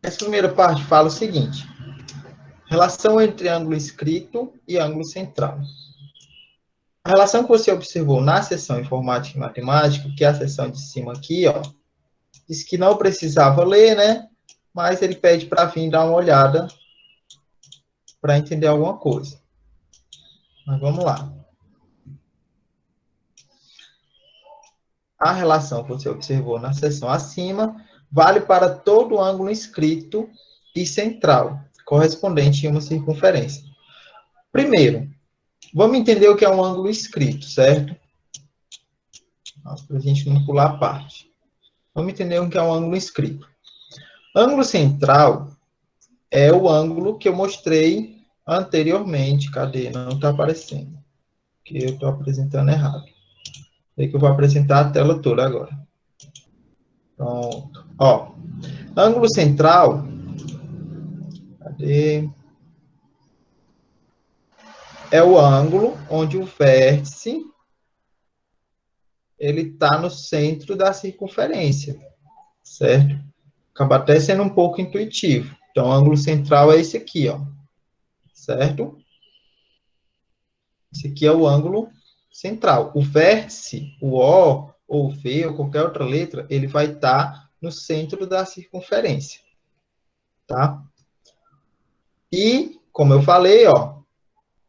Essa primeira parte fala o seguinte: relação entre ângulo inscrito e ângulo central. A relação que você observou na seção Informática e Matemática, que é a seção de cima aqui, ó, diz que não precisava ler, né? Mas ele pede para vir dar uma olhada para entender alguma coisa. Mas vamos lá. A relação que você observou na seção acima vale para todo ângulo inscrito e central, correspondente em uma circunferência. Primeiro, vamos entender o que é um ângulo inscrito, certo? Para a gente não pular a parte. Vamos entender o que é um ângulo inscrito. Ângulo central é o ângulo que eu mostrei anteriormente. Cadê? Não está aparecendo. Porque eu estou apresentando errado. É que eu vou apresentar a tela toda agora. Pronto. Ó, ângulo central. Cadê? É o ângulo onde o vértice ele está no centro da circunferência, certo? Acaba até sendo um pouco intuitivo. Então, o ângulo central é esse aqui, ó, certo? Esse aqui é o ângulo central. O vértice, o O, ou o V, ou qualquer outra letra, ele vai estar no centro da circunferência, tá? E, como eu falei, ó,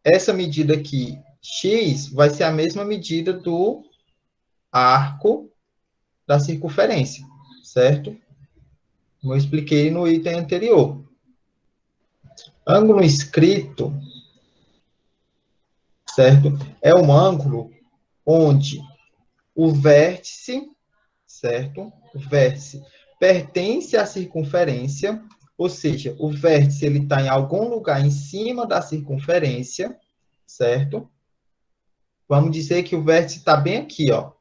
essa medida aqui, x, vai ser a mesma medida do arco da circunferência, certo? Como eu expliquei no item anterior. Ângulo inscrito, certo? É um ângulo onde o vértice, certo? O vértice pertence à circunferência, ou seja, o vértice ele está em algum lugar em cima da circunferência, certo? Vamos dizer que o vértice está bem aqui, ó.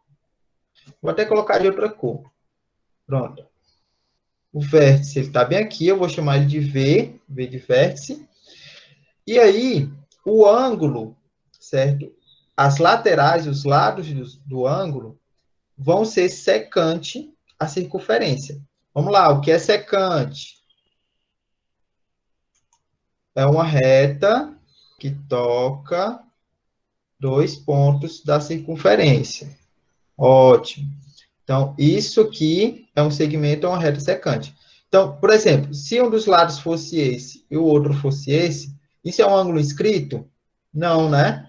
Vou até colocar de outra cor. Pronto. O vértice está bem aqui, eu vou chamar ele de V, V de vértice. E aí, o ângulo, certo? As laterais, os lados do ângulo, vão ser secante à circunferência. Vamos lá, o que é secante? É uma reta que toca 2 pontos da circunferência. Ótimo. Então, isso aqui é um segmento, é uma reta secante. Então, por exemplo, se um dos lados fosse esse e o outro fosse esse, isso é um ângulo inscrito? Não, né?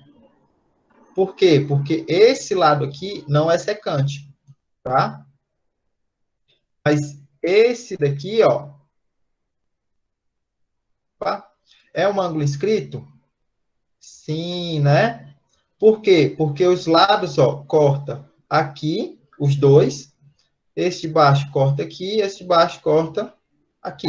Por quê? Porque esse lado aqui não é secante, tá? Mas esse daqui, ó, tá? É um ângulo inscrito? Sim, né? Por quê? Porque os lados, ó, corta aqui, os dois, esse de baixo corta aqui, esse de baixo corta aqui.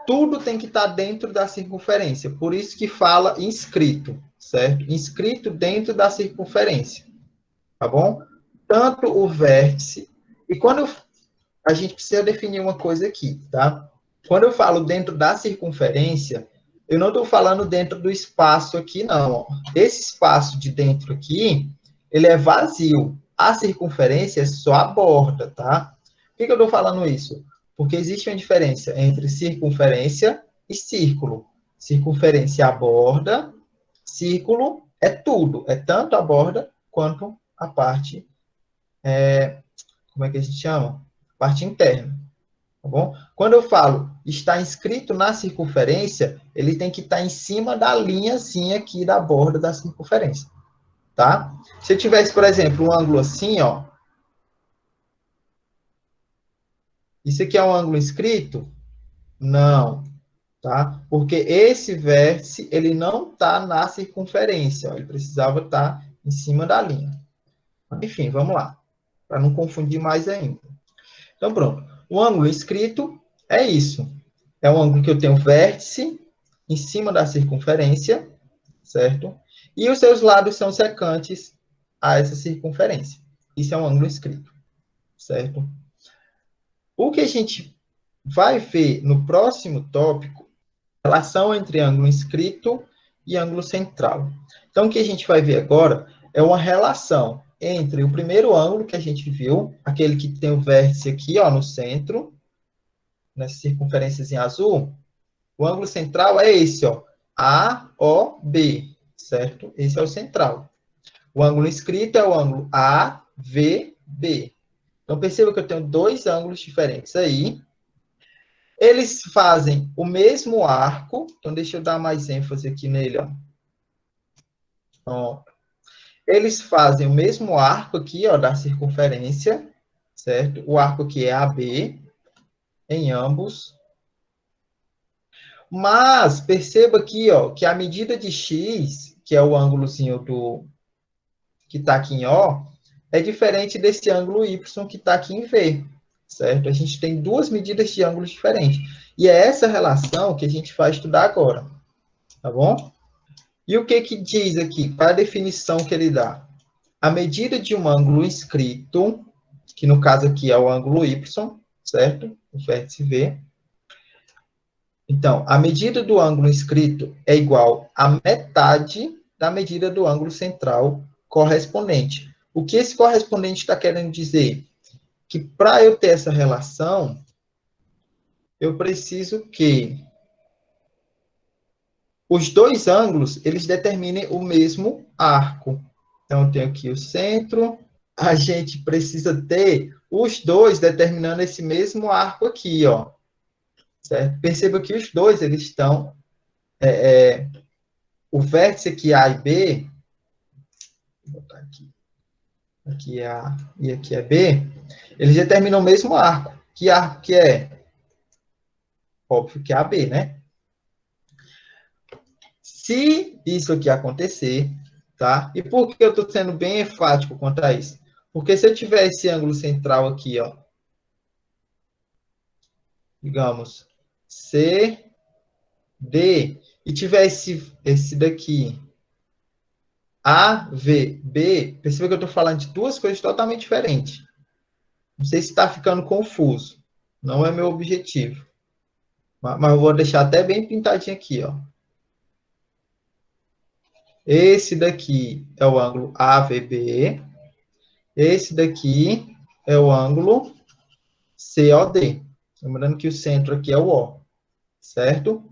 Tudo tem que estar dentro da circunferência, por isso que fala inscrito, certo? Inscrito dentro da circunferência, tá bom? Tanto o vértice, e quando a gente precisa definir uma coisa aqui, tá? Quando eu falo dentro da circunferência, eu não estou falando dentro do espaço aqui, não. Esse espaço de dentro aqui, ele é vazio. A circunferência é só a borda, tá? Por que eu estou falando isso? Porque existe uma diferença entre circunferência e círculo. Circunferência é a borda, círculo é tudo. É tanto a borda quanto a parte, como é que a gente chama? Parte interna. Tá bom? Quando eu falo está inscrito na circunferência, ele tem que estar em cima da linhazinha aqui da borda da circunferência, tá? Se eu tivesse, por exemplo, um ângulo assim, ó. Isso aqui é um ângulo inscrito? Não, tá? Porque esse vértice, ele não está na circunferência, ó, ele precisava estar em cima da linha. Enfim, vamos lá, para não confundir mais ainda. Então, pronto. O ângulo inscrito é isso. É um ângulo que eu tenho vértice em cima da circunferência, certo? E os seus lados são secantes a essa circunferência. Isso é um ângulo inscrito, certo? O que a gente vai ver no próximo tópico, relação entre ângulo inscrito e ângulo central. Então, o que a gente vai ver agora é uma relação entre o primeiro ângulo que a gente viu, aquele que tem o vértice aqui, ó, no centro, nessa circunferência em azul, o ângulo central é esse, ó, AOB, certo? Esse é o central. O ângulo inscrito é o ângulo AVB. Então, perceba que eu tenho dois ângulos diferentes aí. Eles fazem o mesmo arco. Então, deixa eu dar mais ênfase aqui nele, ó. Ó. Eles fazem o mesmo arco aqui, ó, da circunferência, certo? O arco aqui é AB, em ambos. Mas, perceba aqui, ó, que a medida de X, que é o ângulozinho que está aqui em O, é diferente desse ângulo Y que está aqui em V, certo? A gente tem duas medidas de ângulos diferentes. E é essa relação que a gente vai estudar agora, tá bom? E o que que diz aqui? Qual é a definição que ele dá? A medida de um ângulo inscrito, que no caso aqui é o ângulo Y, certo? O vértice V. Então, a medida do ângulo inscrito é igual à metade da medida do ângulo central correspondente. O que esse correspondente está querendo dizer? Que para eu ter essa relação, eu preciso que os dois ângulos, eles determinem o mesmo arco. Então, eu tenho aqui o centro. A gente precisa ter os dois determinando esse mesmo arco aqui, ó. Certo? Perceba que os dois, eles estão... o vértice aqui A e B, vou botar aqui, aqui é A e aqui é B, eles determinam o mesmo arco. Que arco que é? Óbvio que é AB, né? Se isso aqui acontecer, tá? E por que eu estou sendo bem enfático quanto a isso? Porque se eu tiver esse ângulo central aqui, ó, digamos, CD, e tiver esse daqui, AVB, perceba que eu estou falando de duas coisas totalmente diferentes. Não sei se está ficando confuso. Não é meu objetivo. Mas eu vou deixar até bem pintadinho aqui, ó. Esse daqui é o ângulo AVB. Esse daqui é o ângulo COD. Lembrando que o centro aqui é o O. Certo?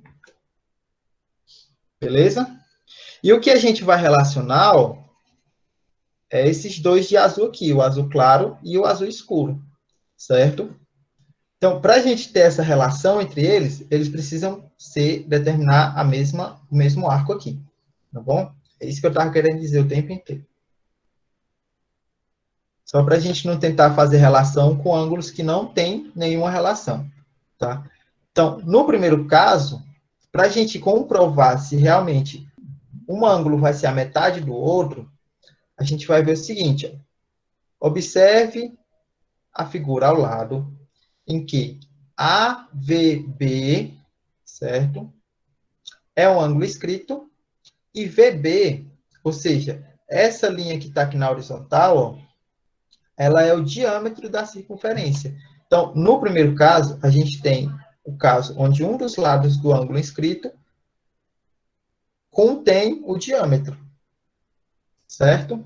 Beleza? E o que a gente vai relacionar, ó, é esses dois de azul aqui, o azul claro e o azul escuro. Certo? Então, para a gente ter essa relação entre eles, eles precisam determinar o mesmo arco aqui. Tá bom? É isso que eu estava querendo dizer o tempo inteiro. Só para a gente não tentar fazer relação com ângulos que não têm nenhuma relação. Tá? Então, no primeiro caso, para a gente comprovar se realmente um ângulo vai ser a metade do outro, a gente vai ver o seguinte. Ó. Observe a figura ao lado, em que AVB, certo? É um ângulo inscrito, e VB, ou seja, essa linha que está aqui na horizontal, ó, ela é o diâmetro da circunferência. Então, no primeiro caso, a gente tem o caso onde um dos lados do ângulo inscrito contém o diâmetro, certo?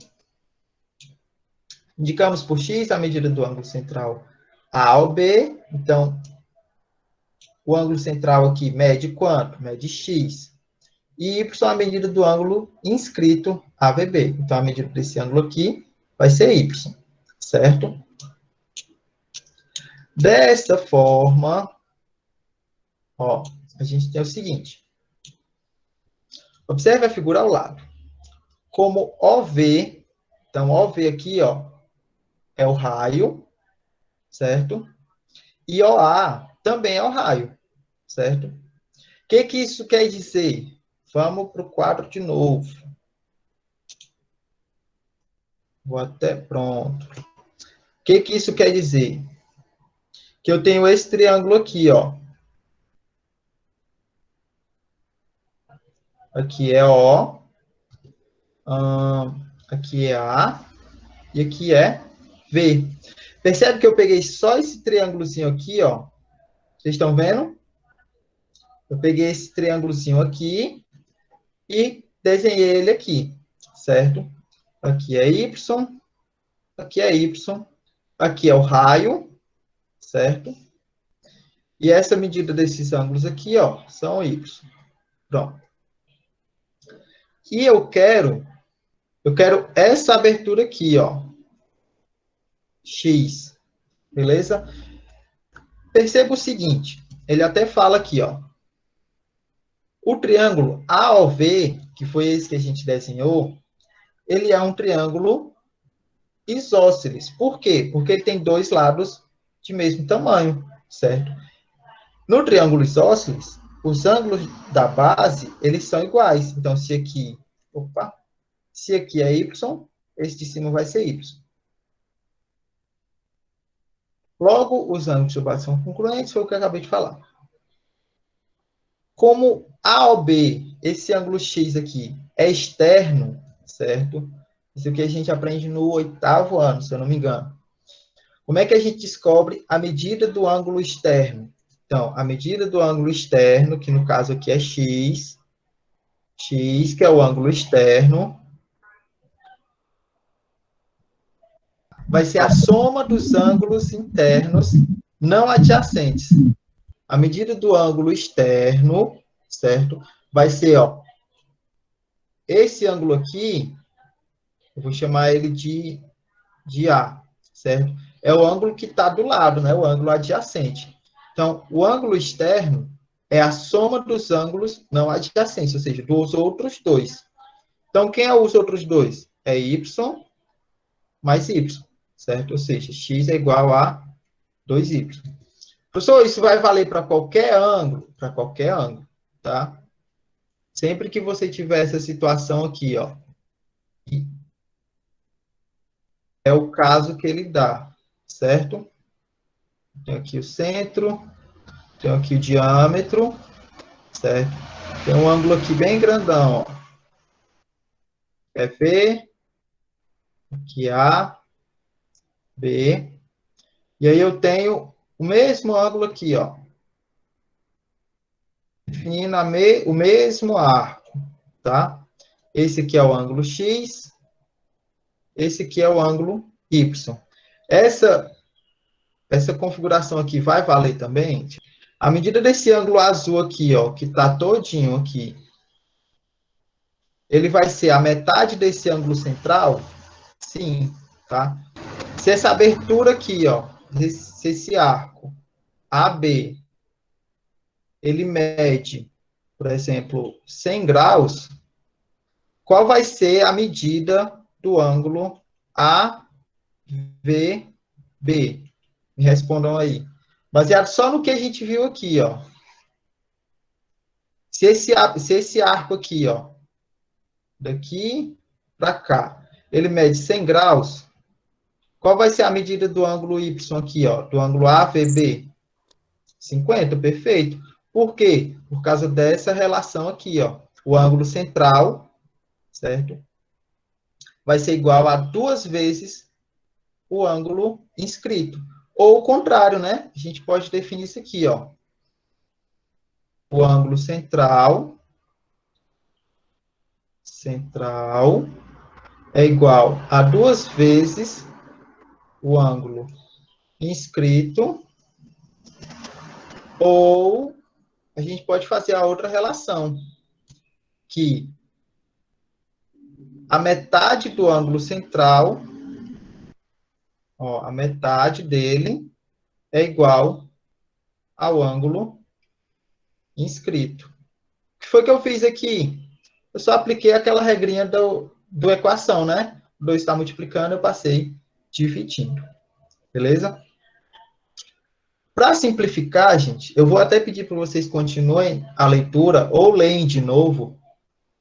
Indicamos por x a medida do ângulo central A ao B. Então, o ângulo central aqui mede quanto? Mede x. E y a medida do ângulo inscrito AVB. Então, a medida desse ângulo aqui vai ser y, certo? Dessa forma, ó, a gente tem o seguinte. Observe a figura ao lado. Como OV, então OV aqui, ó, é o raio, certo? E OA também é o raio, certo? O que isso quer dizer? Vamos para o quadro de novo. Vou até pronto. O que isso quer dizer? Que eu tenho esse triângulo aqui, ó. Aqui é O, aqui é A e aqui é V. Percebe que eu peguei só esse triângulozinho aqui, ó. Vocês estão vendo? Eu peguei esse triângulozinho aqui e desenhei ele aqui, certo? Aqui é Y, aqui é Y, aqui é o raio, certo? E essa medida desses ângulos aqui, ó, são y. Pronto. E eu quero essa abertura aqui, ó, x, beleza? Perceba o seguinte, ele até fala aqui, ó, o triângulo AOV, que foi esse que a gente desenhou, ele é um triângulo isósceles. Por quê? Porque ele tem dois lados de mesmo tamanho, certo? No triângulo isósceles, os ângulos da base, eles são iguais. Então, se aqui é y, esse de cima vai ser y. Logo, os ângulos de base são congruentes, foi o que eu acabei de falar. Como AOB, esse ângulo X aqui, é externo, certo? Isso que a gente aprende no 8º ano, se eu não me engano. Como é que a gente descobre a medida do ângulo externo? Então, a medida do ângulo externo, que no caso aqui é x, que é o ângulo externo, vai ser a soma dos ângulos internos não adjacentes. A medida do ângulo externo, certo? Vai ser, ó, esse ângulo aqui, eu vou chamar ele de A, certo? É o ângulo que está do lado, né? O ângulo adjacente. Então, o ângulo externo é a soma dos ângulos não adjacentes, ou seja, dos outros dois. Então, quem é os outros dois? É y mais y, certo? Ou seja, x é igual a 2y. Professor, isso vai valer para qualquer ângulo? Para qualquer ângulo, tá? Sempre que você tiver essa situação aqui, ó, é o caso que ele dá, certo? Tem aqui o centro, tem aqui o diâmetro, certo? Tem um ângulo aqui bem grandão, ó. Quer ver? Aqui A, B. E aí eu tenho o mesmo ângulo aqui, ó. Definindo o mesmo arco, tá? Esse aqui é o ângulo X, esse aqui é o ângulo Y. Essa configuração aqui vai valer também? A medida desse ângulo azul aqui, ó, que tá todinho aqui, ele vai ser a metade desse ângulo central? Sim, tá? Se essa abertura aqui, ó, se esse arco AB, ele mede, por exemplo, 100 graus, qual vai ser a medida do ângulo AVB? Me respondam aí. Baseado só no que a gente viu aqui, ó. Se esse arco aqui, ó, daqui para cá, ele mede 100 graus, qual vai ser a medida do ângulo Y aqui, ó, do ângulo AVB? 50, perfeito. Por quê? Por causa dessa relação aqui, ó. O ângulo central, certo? Vai ser igual a 2 vezes o ângulo inscrito. Ou o contrário, né? A gente pode definir isso aqui, ó. O ângulo central é igual a 2 vezes o ângulo inscrito, ou a gente pode fazer a outra relação, que a metade do ângulo central, ó, a metade dele é igual ao ângulo inscrito. O que foi que eu fiz aqui? Eu só apliquei aquela regrinha do equação, né? 2 está multiplicando, eu passei dividindo. Beleza? Para simplificar, gente, eu vou até pedir para vocês continuem a leitura ou leem de novo.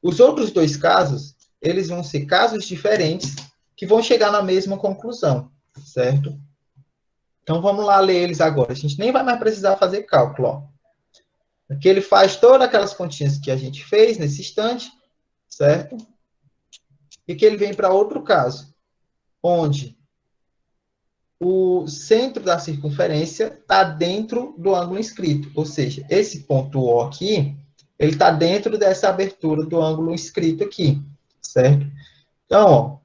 Os outros dois casos, eles vão ser casos diferentes que vão chegar na mesma conclusão, certo? Então, vamos lá ler eles agora. A gente nem vai mais precisar fazer cálculo, ó. Aqui ele faz todas aquelas continhas que a gente fez nesse instante, certo? E que ele vem para outro caso, onde o centro da circunferência está dentro do ângulo inscrito. Ou seja, esse ponto O aqui, ele está dentro dessa abertura do ângulo inscrito aqui, certo? Então, ó,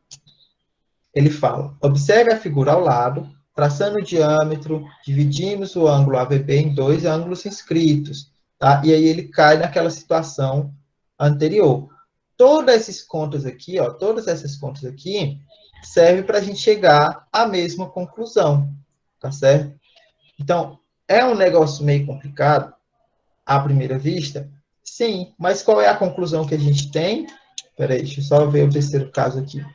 ele fala, observe a figura ao lado, traçando o diâmetro, dividimos o ângulo AVP em dois ângulos inscritos, tá? E aí ele cai naquela situação anterior. Todas essas contas aqui, ó, todas essas contas aqui, servem para a gente chegar à mesma conclusão, tá certo? Então, é um negócio meio complicado, à primeira vista? Sim, mas qual é a conclusão que a gente tem? Peraí, deixa eu só ver o terceiro caso aqui. O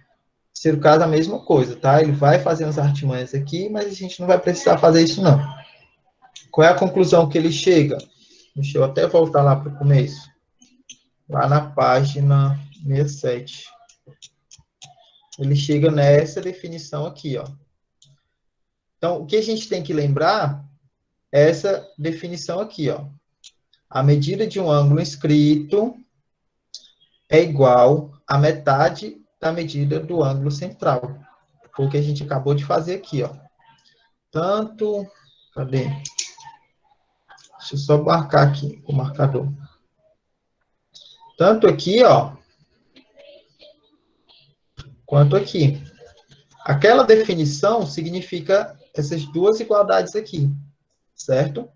terceiro caso, a mesma coisa, tá? Ele vai fazer umas artimanhas aqui, mas a gente não vai precisar fazer isso, não. Qual é a conclusão que ele chega? Deixa eu até voltar lá para o começo. Lá na página 67. Ele chega nessa definição aqui, ó. Então, o que a gente tem que lembrar é essa definição aqui, ó. A medida de um ângulo inscrito é igual à metade da medida do ângulo central. Foi o que a gente acabou de fazer aqui, ó. Tanto... Cadê? Deixa eu só marcar aqui o marcador. Tanto aqui, ó, quanto aqui. Aquela definição significa essas duas igualdades aqui, certo?